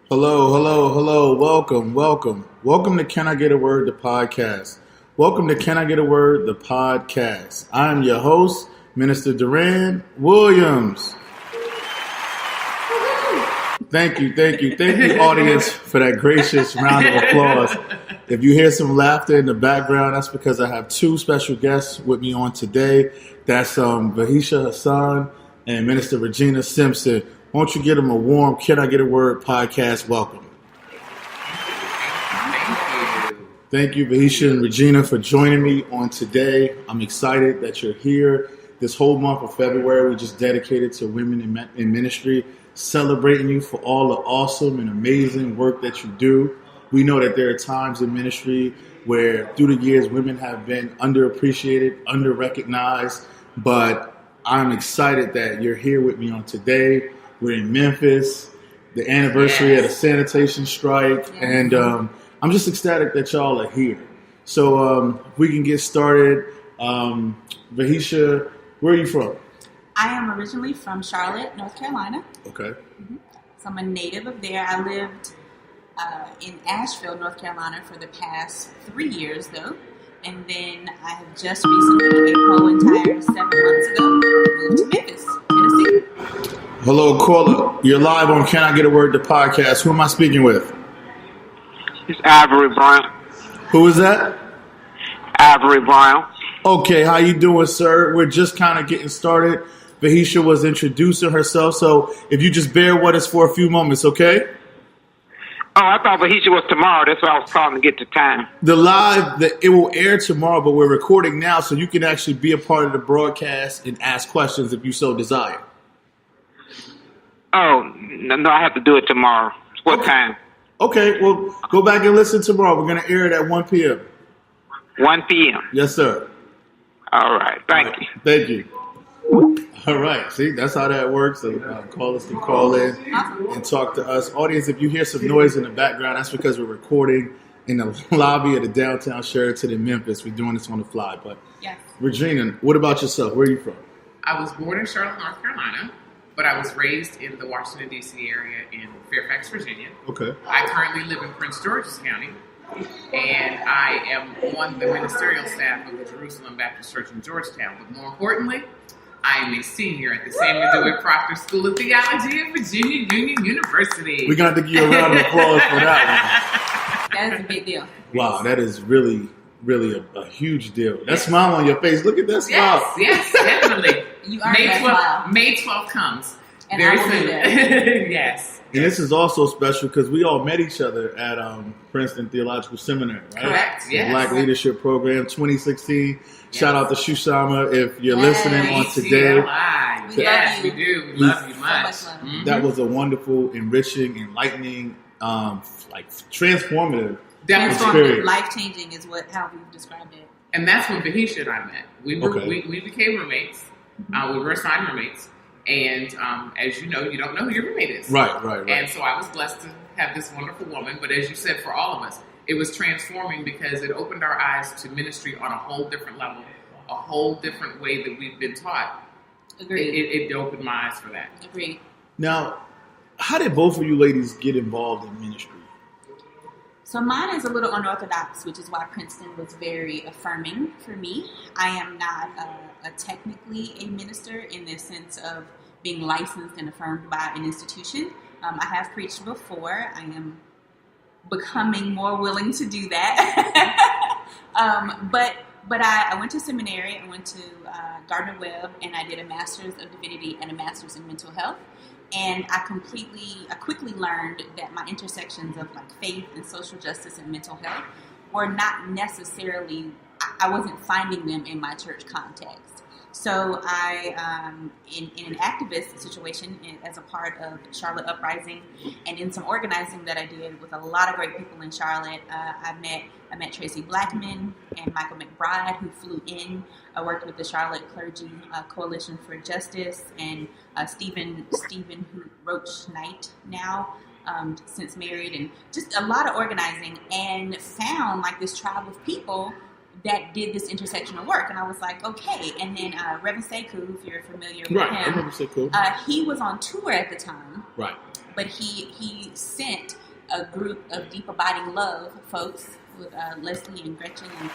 Hello, hello, hello. Welcome to Can I Get a Word, the podcast. Welcome to Can I Get a Word, the podcast. I am your host, Minister Duran Williams. Thank you, audience, for that gracious round of applause. If you hear some laughter in the background, that's because I have two special guests with me on today. That's Vahisha Hasan and Minister Regina Simpson. Won't you give them a warm Can I Get a Word podcast welcome? Thank you, Vahisha and Regina, for joining me on today. I'm excited that you're here. This whole month of February, we just dedicated to women in ministry, celebrating you for all the awesome and amazing work that you do. We know that there are times in ministry where through the years women have been underappreciated, underrecognized, but I'm excited that you're here with me on today. We're in Memphis, the anniversary of the sanitation strike, and I'm just ecstatic that y'all are here. So we can get started. Vahisha, where are you from? I am originally from Charlotte, North Carolina. Okay. Mm-hmm. So I'm a native of there. I lived in Asheville, North Carolina for the past 3 years, though. And then I have just recently, a whole entire 7 months ago, moved to Memphis, Tennessee. Hello, caller. You're live on Can I Get a Word, the podcast. Who am I speaking with? It's Ivory Brown. Who is that? Ivory Brown. Okay, how you doing, sir? We're just kind of getting started. Vahisha was introducing herself, so if you just bear with us for a few moments, okay? Oh, I thought Vahisha was tomorrow. That's why I was calling to get the time. It will air tomorrow, but we're recording now, so you can actually be a part of the broadcast and ask questions if you so desire. Oh, no, I have to do it tomorrow. What time? Okay, well, go back and listen tomorrow. We're going to air it at 1 p.m. 1 p.m.? Yes, sir. All right. Thank you. Thank you. All right. See, that's how that works. So, callers can call in and talk to us. Audience, if you hear some noise in the background, that's because we're recording in the lobby of the downtown Sheraton in Memphis. We're doing this on the fly. But yes. Regina, what about yourself? Where are you from? I was born in Charlotte, North Carolina, but I was raised in the Washington, D.C. area in Fairfax, Virginia. Okay. I currently live in Prince George's County, and I am on the ministerial staff of the Jerusalem Baptist Church in Georgetown. But more importantly, I am a senior at the Samuel DeWitt Proctor School of Theology at Virginia Union University. We're going to have to give you a round of applause for that one. That is a big deal. Wow, that is really a huge deal. That smile on your face. Look at that smile. Yes, definitely. You are that smile. May 12th comes. And very I will soon. be there. Yes. And this is also special because we all met each other at Princeton Theological Seminary, right? Correct, yes. The Black Leadership Program 2016. Yes. Shout out to Shushama if you're listening on today. Yes, we do. We love you much. Mm-hmm. That was a wonderful, enriching, enlightening, transformative experience. Life-changing is how we've described it. And that's when Vahisha and I met. We became roommates. We were assigned roommates. And as you know, you don't know who your roommate is. Right. And so I was blessed to have this wonderful woman. But as you said, for all of us, it was transforming because it opened our eyes to ministry on a whole different level, a whole different way that we've been taught. Agreed. It opened my eyes for that. Agreed. Now, how did both of you ladies get involved in ministry? So mine is a little unorthodox, which is why Princeton was very affirming for me. I am not technically a minister in the sense of being licensed and affirmed by an institution. I have preached before. I am becoming more willing to do that. But I went to seminary. I went to Gardner-Webb, and I did a Master's of Divinity and a Master's in Mental Health. And I quickly learned that my intersections of faith and social justice and mental health were not necessarily, I wasn't finding them in my church context. So I, in an activist situation, as a part of Charlotte Uprising, and in some organizing that I did with a lot of great people in Charlotte, I met Tracy Blackman and Michael McBride, who flew in. I worked with the Charlotte Clergy Coalition for Justice, and Stephen Roach Knight now, since married, and just a lot of organizing, and found this tribe of people that did this intersectional work. And I was like, okay. And then Reverend Sekou, if you're familiar with him. I remember Sekou. He was on tour at the time. Right. But he sent a group of Deep Abiding Love folks with Leslie and Gretchen and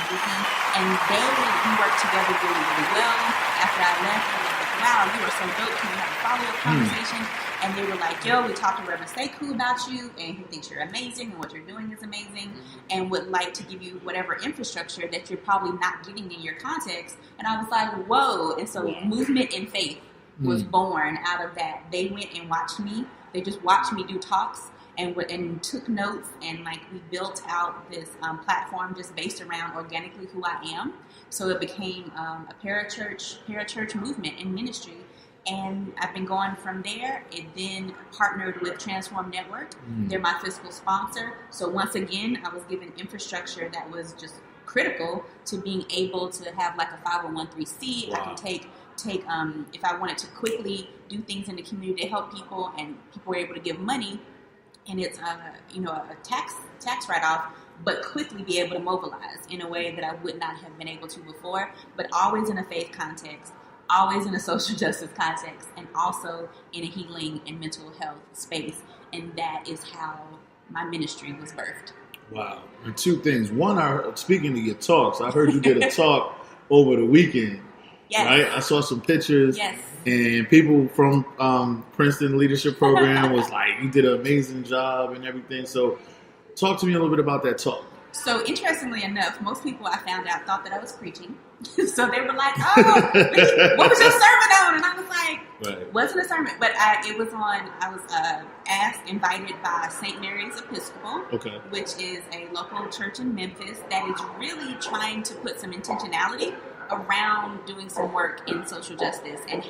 Vicky, and we worked together really, really well. After I left, they were like, wow, you are so dope. Can we have a follow-up conversation? And they were like, yo, we talked to Reverend Sekou about you, and he thinks you're amazing, and what you're doing is amazing, and would like to give you whatever infrastructure that you're probably not getting in your context. And I was like, whoa. And so Movement in Faith was born out of that. They went and watched me. They just watched me do talks and took notes, and like we built out this platform just based around organically who I am. So it became a parachurch movement and ministry. And I've been going from there. It then partnered with Transform Network. They're my fiscal sponsor. So once again, I was given infrastructure that was just critical to being able to have like a 501(c)(3). Wow. I can take if I wanted to quickly do things in the community to help people, and people were able to give money, and it's a tax write-off, but quickly be able to mobilize in a way that I would not have been able to before, but always in a faith context, always in a social justice context, and also in a healing and mental health space. And that is how my ministry was birthed. Wow. And two things. One, speaking of your talks, I heard you did a talk over the weekend. Yes. Right? I saw some pictures. Yes. And people from Princeton Leadership Program was like, you did an amazing job and everything. So talk to me a little bit about that talk. So interestingly enough, most people I found out thought that I was preaching. So they were like, oh, what was your sermon on? And I was like, wasn't a sermon. But I was invited by St. Mary's Episcopal, which is a local church in Memphis that is really trying to put some intentionality around doing some work in social justice, and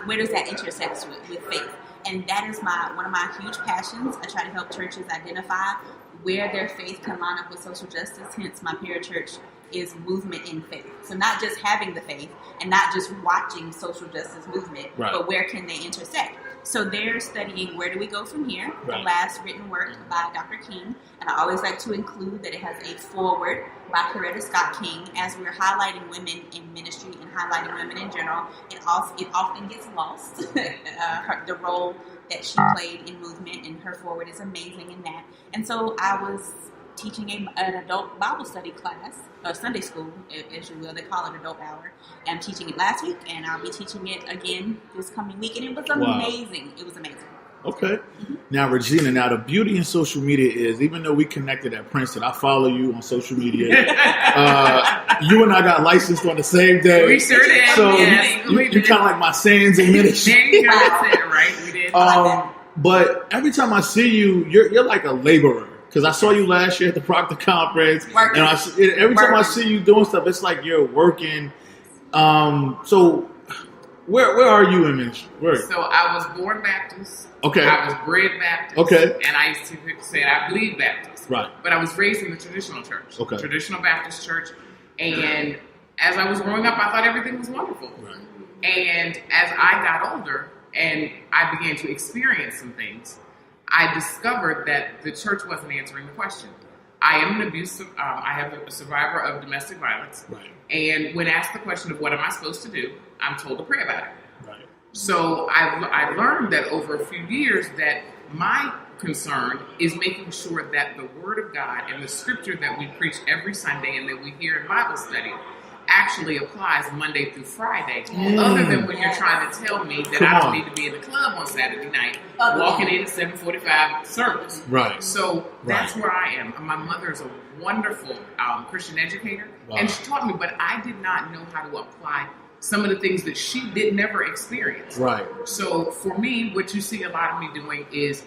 where does that intersect with faith. And that is one of my huge passions. I try to help churches identify where their faith can line up with social justice. Hence my parachurch is Movement in Faith. So not just having the faith and not just watching social justice movement, but where can they intersect? So they're studying where do we go from here, the last written work by Dr. King. And I always like to include that it has a foreword by Coretta Scott King. As we're highlighting women in ministry and highlighting women in general, it often gets lost, the role that she played in movement, and her foreword is amazing in that. And so I was teaching an adult Bible study class, or Sunday school, as you will. They call it adult hour. And I'm teaching it last week, and I'll be teaching it again this coming week. And it was amazing. It was amazing. Okay. Now, Regina, the beauty in social media is, even though we connected at Princeton, I follow you on social media. You and I got licensed on the same day. We sure did. So you're kind of like my sands in ministry. There you go. That's it, right? We did. But every time I see you, you're like a laborer. Because I saw you last year at the Proctor Conference. Working. And every time I see you doing stuff, it's like you're working. So where are you in ministry? So I was born Baptist. Okay. I was bred Baptist. Okay. And I used to say I believe Baptist. Right. But I was raised in the traditional church. Okay. Traditional Baptist church. And as I was growing up, I thought everything was wonderful. Right. And as I got older and I began to experience some things, I discovered that the church wasn't answering the question. I am an I have a survivor of domestic violence. Right. And when asked the question of what am I supposed to do, I'm told to pray about it. Right. So I learned that over a few years that my concern is making sure that the Word of God and the Scripture that we preach every Sunday and that we hear in Bible study actually applies Monday through Friday, other than when you're trying to tell me that I don't need to be in the club on Saturday night, walking in at 7:45 service. Right. So that's where I am. My mother is a wonderful Christian educator, and she taught me, but I did not know how to apply some of the things that she did never experience. Right. So for me, what you see a lot of me doing is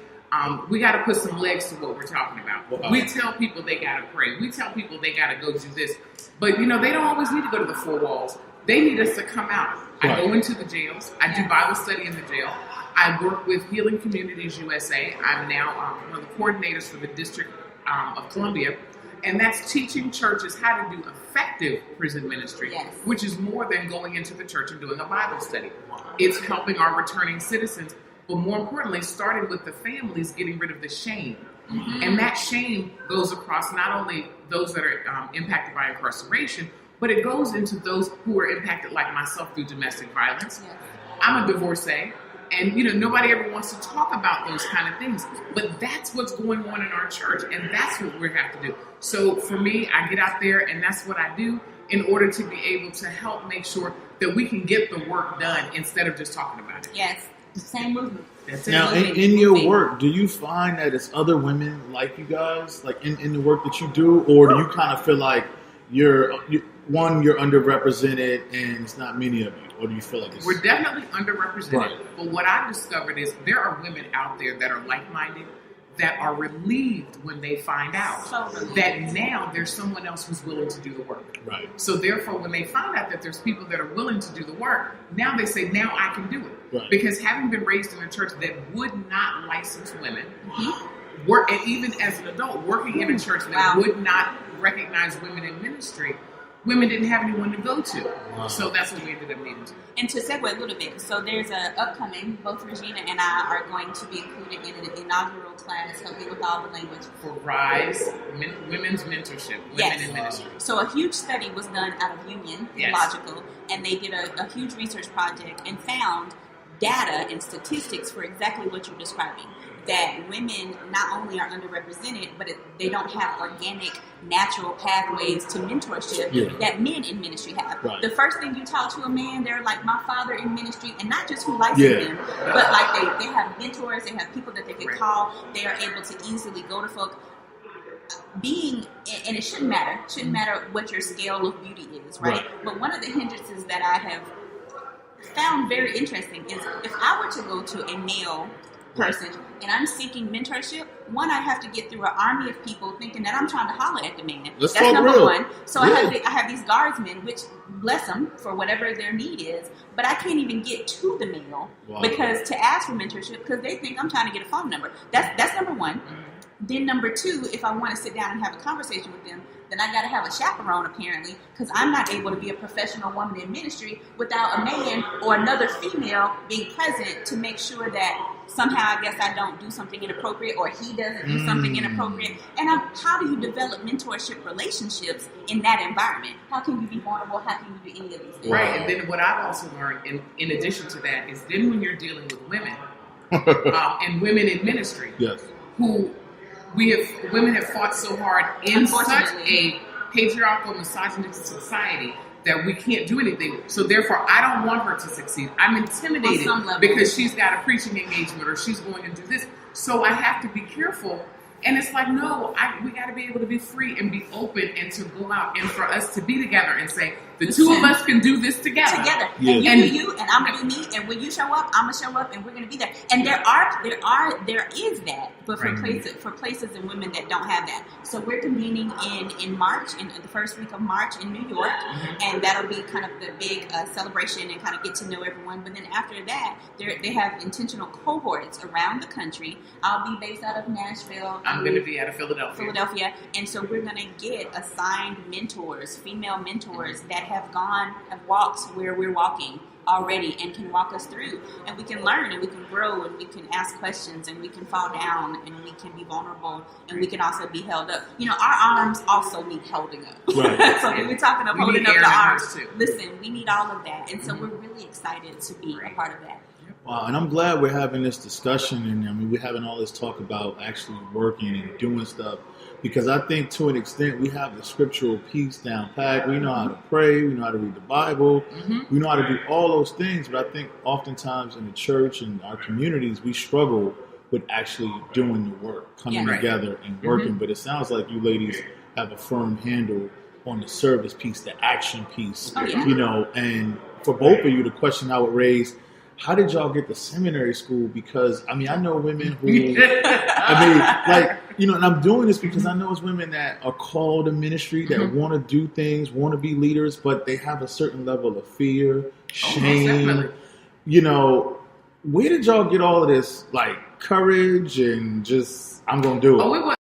we got to put some legs to what we're talking about. Wow. We tell people they got to pray. We tell people they got to go do this. But, they don't always need to go to the four walls. They need us to come out. Right. I go into the jails. I do Bible study in the jail. I work with Healing Communities USA. I'm now one of the coordinators for the District of Columbia. And that's teaching churches how to do effective prison ministry, which is more than going into the church and doing a Bible study. It's helping our returning citizens, but more importantly, starting with the families, getting rid of the shame. Mm-hmm. And that shame goes across not only those that are impacted by incarceration, but it goes into those who are impacted like myself through domestic violence. Yes. I'm a divorcee. And, nobody ever wants to talk about those kind of things. But that's what's going on in our church, and that's what we have to do. So for me, I get out there, and that's what I do in order to be able to help make sure that we can get the work done instead of just talking about it. Yes, same movement. Now, in your work, do you find that it's other women like you guys, like in the work that you do, or do you kind of feel like you're underrepresented and it's not many of you? Or do you feel like it's... We're definitely underrepresented. Right. But what I've discovered is there are women out there that are like-minded that are relieved when they find out that now there's someone else who's willing to do the work. Right. So therefore, when they find out that there's people that are willing to do the work, now they say, now I can do it. Right. Because having been raised in a church that would not license women, and even as an adult, working in a church that would not recognize women in ministry, women didn't have anyone to go to. Wow. So that's what we ended up needing to do. And to segue a little bit, so there's an upcoming, both Regina and I are going to be included in an inaugural class, helping with all the language. For RISE, Women's Mentorship, Women in Ministry. So a huge study was done out of Union Theological, and they did a huge research project and found data and statistics for exactly what you're describing. That women not only are underrepresented, but they don't have organic, natural pathways to mentorship that men in ministry have. Right. The first thing you talk to a man, they're like my father in ministry, and not just who licensed them, but like they have mentors, they have people that they can call, they are able to easily go to folk. And it shouldn't matter what your scale of beauty is, right? But one of the hindrances that I have found very interesting is if I were to go to a male person and I'm seeking mentorship, one, I have to get through an army of people thinking that I'm trying to holler at the man. That's number one. So I have these guardsmen, which bless them for whatever their need is, but I can't even get to the male because to ask for mentorship because they think I'm trying to get a phone number. That's number one. Then number two, if I want to sit down and have a conversation with them, then I got to have a chaperone apparently, because I'm not able to be a professional woman in ministry without a man or another female being present to make sure that somehow I guess I don't do something inappropriate or he doesn't do something inappropriate. And how do you develop mentorship relationships in that environment? How can you be vulnerable? How can you do any of these things? Right, and then what I've also learned in addition to that is then when you're dealing with women and women in ministry who women have fought so hard in such a patriarchal, misogynistic society that we can't do anything. So therefore, I don't want her to succeed. I'm intimidated because she's got a preaching engagement or she's going to do this. So I have to be careful. And it's like, no, we got to be able to be free and be open and to go out and for us to be together and say, the two of us can do this together. And you do you, and I'm going to do me, and when you show up, I'm going to show up, and we're going to be there. And there is that, but for places and women that don't have that. So we're convening in March, in the first week of March in New York, and that'll be kind of the big celebration and kind of get to know everyone. But then after that, they have intentional cohorts around the country. I'll be based out of Nashville. I'm going to be out of Philadelphia. And so we're going to get assigned mentors, female mentors that have walked where we're walking already and can walk us through, and we can learn and we can grow and we can ask questions and we can fall down and we can be vulnerable and we can also be held up. Our arms also need holding up. Right. So when we're talking about holding up the arms, listen, we need all of that, and so we're really excited to be a part of that. Wow, and I'm glad we're having this discussion, and we're having all this talk about actually working and doing stuff, because I think to an extent we have the scriptural piece down pat. We know how to pray, we know how to read the Bible, we know how to do all those things, but I think oftentimes in the church and our communities we struggle with actually doing the work, coming together and working. But it sounds like you ladies have a firm handle on the service piece, the action piece, and for both of you, the question I would raise, how did y'all get to seminary school? Because, I know women who, and I'm doing this because I know it's women that are called to ministry, that want to do things, want to be leaders, but they have a certain level of fear, shame. Where did y'all get all of this, courage and just, I'm going to do it?